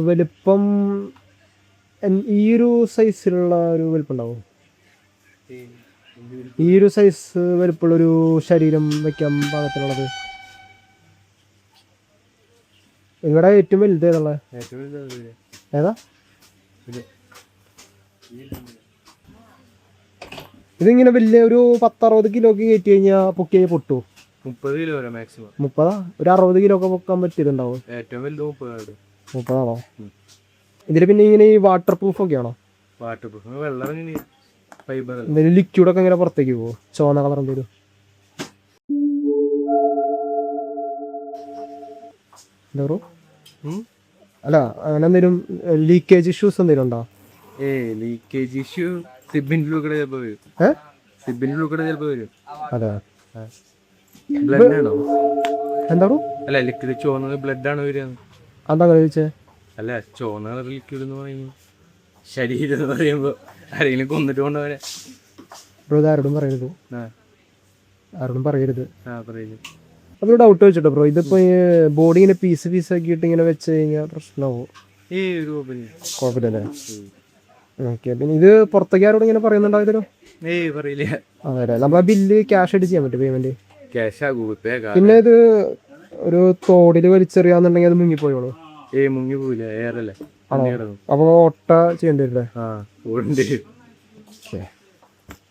വലിപ്പം ഈ ഒരു സൈസിലുള്ള ഒരു വലിപ്പം ഉണ്ടാവും. ഈ ഒരു സൈസ് വലിപ്പമുള്ളൊരു ശരീരം വെക്കാൻ പാകത്തിലുള്ളത്. നിങ്ങളുടെ ഏറ്റവും വലുത് ഏതാ? ഏതാ ഇതിങ്ങനെ വലിയ ഒരു 10-60 കിലോക്ക് കയറ്റി കഴിഞ്ഞാൽ പൊക്കി കഴിഞ്ഞാൽ പൊട്ടു? 30 കിലോ വരെ മാക്സിമം. 30? ഒരു 60 കിലോ ഒക്കെ പൊക്കാൻ പറ്റിയിട്ടുണ്ടാവും. ഏറ്റവും വലുത് 30 ആണോ? ഇതിൽ പിന്നെ ഇങ്ങനെ ഈ വാട്ടർ പ്രൂഫ് ഒക്കെ ആണോ? വാട്ടർ പ്രൂഫ്, വെള്ളം ഫൈബർ. എന്തെങ്കിലും ലിക്വിഡൊക്കെ ഇങ്ങനെ പുറത്തേക്ക് പോവോ? ചുവന്ന കളർ എന്തെങ്കിലും? എന്താ ബ്രോ? അല്ല, അങ്ങനെ എന്തെങ്കിലും ലീക്കേജ് ഇഷ്യൂസ് എന്തെങ്കിലും ഉണ്ടോ? ലീക്കേജ് ഇഷ്യൂ സിബിന്റെ ഉള്ളിൽ ചിലപ്പോൾ വരും. സിബിന്റെ ഉള്ളിൽ ചിലപ്പോൾ വരും. അതെ. ബ്ലഡ് ആണോ? എന്താ ബ്രോ? അല്ല, ലിക്വിഡ് ചുവന്നത് ബ്ലഡ് ആണ് വരിക. എന്താ ചോദിച്ചേ? അല്ല, ചുവന്ന കളർ ലിക്വിഡ് എന്ന് പറയുമ്പോൾ ശരീരം എന്ന് പറയുമ്പോൾ ആരെങ്കിലും കൊന്നിട്ട് കൊണ്ടുപോകാൻ. ബ്രോ ഇത് ആരോടും പറയരുത്. ആരോടും പറയരുത്. പറയുന്നത് അതൊരു ഡൗട്ട് വെച്ചിട്ടോ ബ്രോ. ഇതിപ്പോ ബോഡി ഇങ്ങനെ പീസ് ആക്കിയിട്ട് ഇങ്ങനെ വെച്ച് കഴിഞ്ഞാൽ പ്രശ്നമാവോ? കുഴപ്പമില്ലല്ലേ? ഓക്കെ. പിന്നെ ഇത് പുറത്തേക്ക് ആരോടും ഇങ്ങനെ പറയുന്നുണ്ടാവോ? പറയില്ല. അതെ. നമ്മളെ ബില്ല് ക്യാഷ് ആയിട്ട് ചെയ്യാൻ പറ്റും പേയ്മെന്റ്? ഗൂഗിൾ പേ. പിന്നെ ഇത് ഒരു തോടില് വലിച്ചെറിയാന്നുണ്ടെങ്കിൽ അത് മുങ്ങിപ്പോയോളൂ? മുങ്ങി പോവില്ല, എയറല്ലേ. അപ്പൊ ഒട്ട ചെയ്യേണ്ടി വരില്ലേ?